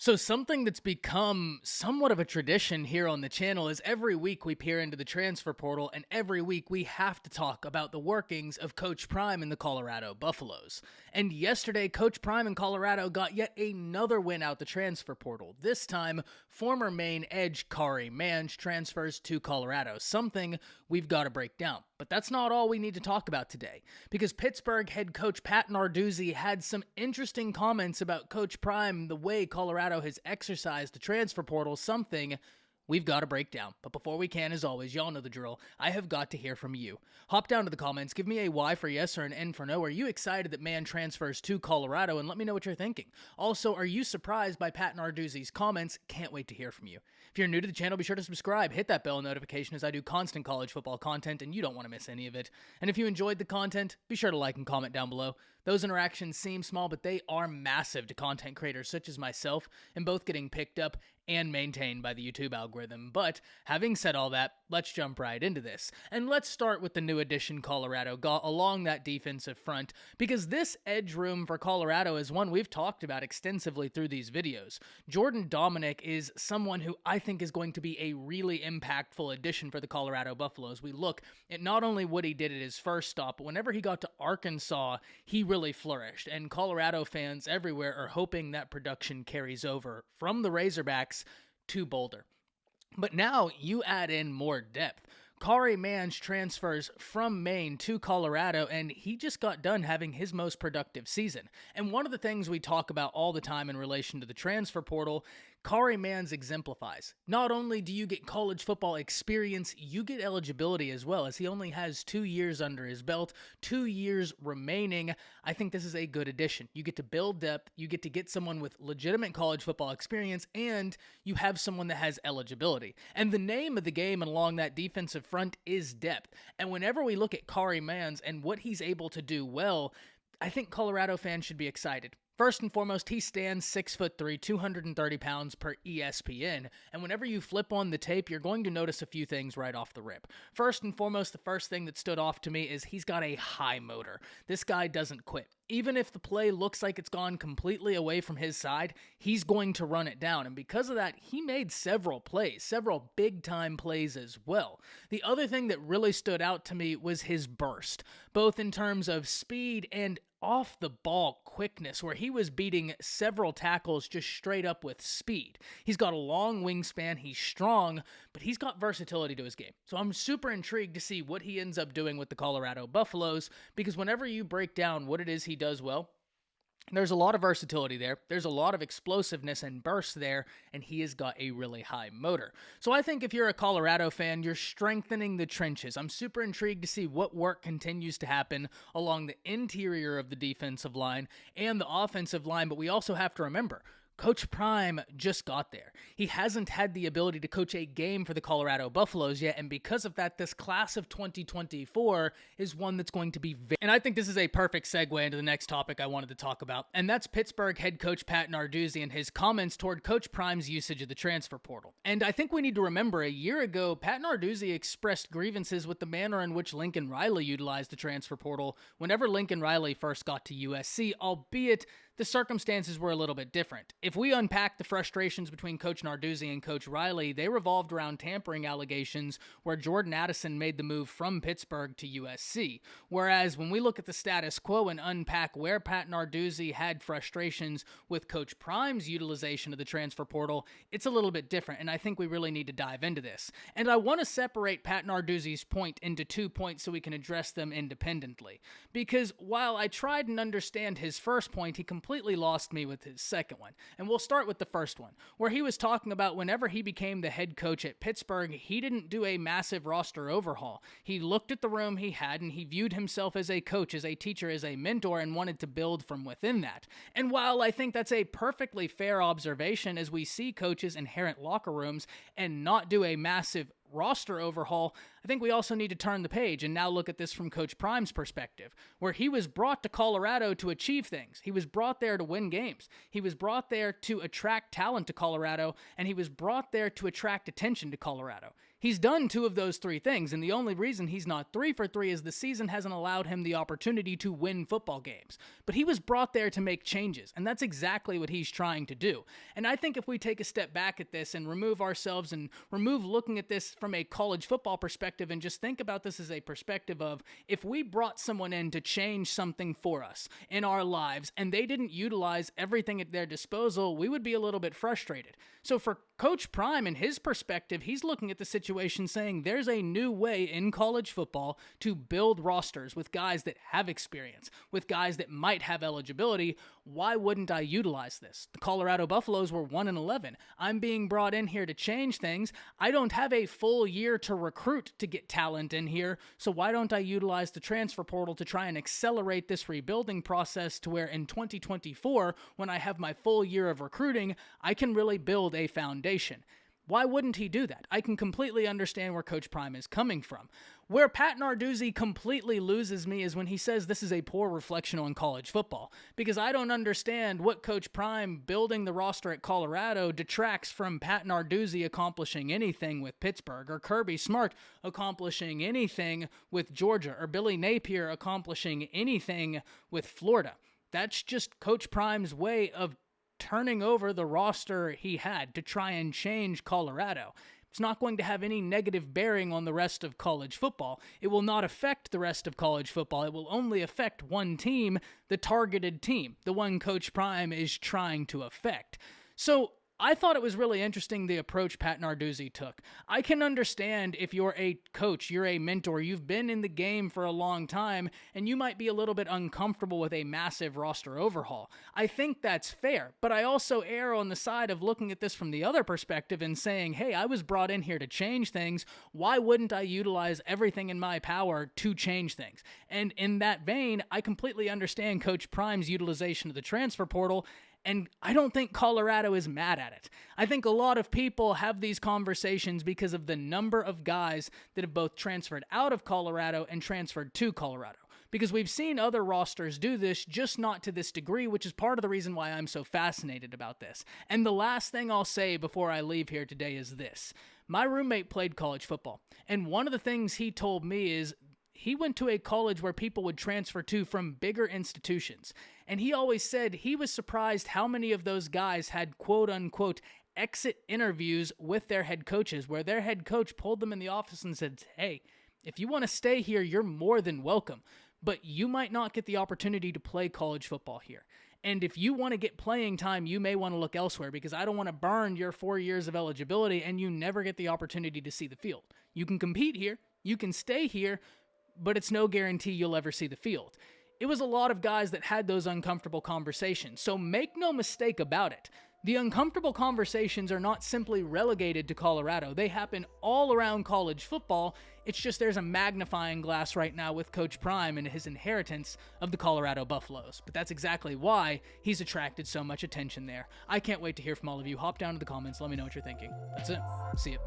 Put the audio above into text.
So something that's become somewhat of a tradition here on the channel is every week we peer into the transfer portal, and every week we have to talk about the workings of Coach Prime and the Colorado Buffaloes. And yesterday, Coach Prime in Colorado got yet another win out the transfer portal. This time, former Maine edge Kari Mange transfers to Colorado, something we've got to break down. But that's not all we need to talk about today, because Pittsburgh head coach Pat Narduzzi had some interesting comments about Coach Prime, the way Colorado has exercised the transfer portal, something we've got to break down. But before we can, as always, y'all know the drill. I have got to hear from you. Hop down to the comments, give me a Y for yes or an N for no. Are you excited that Mange transfers to Colorado? And let me know what you're thinking. Also, are you surprised by Pat Narduzzi's comments? Can't wait to hear from you. If you're new to the channel, be sure to subscribe, hit that bell notification as I do constant college football content and you don't want to miss any of it. And if you enjoyed the content, be sure to like and comment down below. Those interactions seem small, but they are massive to content creators such as myself, and both getting picked up and maintained by the YouTube algorithm. But having said all that, let's jump right into this. And let's start with the new addition Colorado got along that defensive front, because this edge room for Colorado is one we've talked about extensively through these videos. Jordan Dominic is someone who I think is going to be a really impactful addition for the Colorado Buffaloes. We look at not only what he did at his first stop, but whenever he got to Arkansas, he really flourished. And Colorado fans everywhere are hoping that production carries over from the Razorbacks to Boulder. But now you add in more depth. Kari Mange transfers from Maine to Colorado, and he just got done having his most productive season. And one of the things we talk about all the time in relation to the transfer portal, Kari Mange exemplifies. Not only do you get college football experience, you get eligibility as well, as he only has 2 years under his belt, 2 years remaining. I think this is a good addition. You get to build depth, you get someone with legitimate college football experience, and you have someone that has eligibility. And the name of the game along that defensive front is depth. And whenever we look at Kari Mange and what he's able to do well, I think Colorado fans should be excited. First and foremost, he stands 6'3", 230 pounds per ESPN, and whenever you flip on the tape, you're going to notice a few things right off the rip. First and foremost, the first thing that stood off to me is he's got a high motor. This guy doesn't quit. Even if the play looks like it's gone completely away from his side, he's going to run it down, and because of that, he made several plays, several big-time plays as well. The other thing that really stood out to me was his burst, both in terms of speed and off-the-ball quickness, where he was beating several tackles just straight up with speed. He's got a long wingspan, he's strong, but he's got versatility to his game. So I'm super intrigued to see what he ends up doing with the Colorado Buffaloes, because whenever you break down what it is he does well, there's a lot of versatility there, there's a lot of explosiveness and burst there, and he has got a really high motor. So I think if you're a Colorado fan, you're strengthening the trenches. I'm super intrigued to see what work continues to happen along the interior of the defensive line and the offensive line, but we also have to remember, Coach Prime just got there. He hasn't had the ability to coach a game for the Colorado Buffaloes yet, and because of that, this class of 2024 is one that's going to be And I think this is a perfect segue into the next topic I wanted to talk about, and that's Pittsburgh head coach Pat Narduzzi and his comments toward Coach Prime's usage of the transfer portal. And I think we need to remember, a year ago, Pat Narduzzi expressed grievances with the manner in which Lincoln Riley utilized the transfer portal whenever Lincoln Riley first got to USC, albeit the circumstances were a little bit different. If we unpack the frustrations between Coach Narduzzi and Coach Riley, they revolved around tampering allegations where Jordan Addison made the move from Pittsburgh to USC. Whereas when we look at the status quo and unpack where Pat Narduzzi had frustrations with Coach Prime's utilization of the transfer portal, it's a little bit different, and I think we really need to dive into this. And I want to separate Pat Narduzzi's point into 2 points so we can address them independently. Because while I tried and understand his first point, he completely lost me with his second one. And we'll start with the first one, where he was talking about whenever he became the head coach at Pittsburgh, he didn't do a massive roster overhaul. He looked at the room he had and he viewed himself as a coach, as a teacher, as a mentor, and wanted to build from within that. And while I think that's a perfectly fair observation, as we see coaches inherit locker rooms and not do a massive roster overhaul, I think we also need to turn the page and now look at this from Coach Prime's perspective, where he was brought to Colorado to achieve things. He was brought there to win games. He was brought there to attract talent to Colorado, and he was brought there to attract attention to Colorado. He's done 2 of those 3 things, and the only reason he's not 3 for 3 is the season hasn't allowed him the opportunity to win football games. But he was brought there to make changes, and that's exactly what he's trying to do. And I think if we take a step back at this and remove ourselves and remove looking at this from a college football perspective and just think about this as a perspective of if we brought someone in to change something for us in our lives and they didn't utilize everything at their disposal, we would be a little bit frustrated. So for Coach Prime, in his perspective, he's looking at the situation saying there's a new way in college football to build rosters with guys that have experience, with guys that might have eligibility. Why wouldn't I utilize this? The Colorado Buffaloes were 1-11. I'm being brought in here to change things. I don't have a full year to recruit to get talent in here, so why don't I utilize the transfer portal to try and accelerate this rebuilding process to where in 2024, when I have my full year of recruiting, I can really build a foundation. Why wouldn't he do that? I can completely understand where Coach Prime is coming from. Where Pat Narduzzi completely loses me is when he says this is a poor reflection on college football, because I don't understand what Coach Prime building the roster at Colorado detracts from Pat Narduzzi accomplishing anything with Pittsburgh, or Kirby Smart accomplishing anything with Georgia, or Billy Napier accomplishing anything with Florida. That's just Coach Prime's way of turning over the roster he had to try and change Colorado. It's not going to have any negative bearing on the rest of college football. It will not affect the rest of college football. It will only affect one team, the targeted team, the one Coach Prime is trying to affect. So I thought it was really interesting the approach Pat Narduzzi took. I can understand if you're a coach, you're a mentor, you've been in the game for a long time, and you might be a little bit uncomfortable with a massive roster overhaul. I think that's fair, but I also err on the side of looking at this from the other perspective and saying, hey, I was brought in here to change things. Why wouldn't I utilize everything in my power to change things? And in that vein, I completely understand Coach Prime's utilization of the transfer portal, and I don't think Colorado is mad at it. I think a lot of people have these conversations because of the number of guys that have both transferred out of Colorado and transferred to Colorado. Because we've seen other rosters do this, just not to this degree, which is part of the reason why I'm so fascinated about this. And the last thing I'll say before I leave here today is this. My roommate played college football, and one of the things he told me is he went to a college where people would transfer to from bigger institutions. And he always said he was surprised how many of those guys had quote-unquote exit interviews with their head coaches, where their head coach pulled them in the office and said, hey, if you want to stay here, you're more than welcome, but you might not get the opportunity to play college football here. And if you want to get playing time, you may want to look elsewhere, because I don't want to burn your 4 years of eligibility and you never get the opportunity to see the field. You can compete here, you can stay here, but it's no guarantee you'll ever see the field. It was a lot of guys that had those uncomfortable conversations, so make no mistake about it. The uncomfortable conversations are not simply relegated to Colorado. They happen all around college football. It's just there's a magnifying glass right now with Coach Prime and his inheritance of the Colorado Buffaloes. But that's exactly why he's attracted so much attention there. I can't wait to hear from all of you. Hop down to the comments. Let me know what you're thinking. That's it. See you.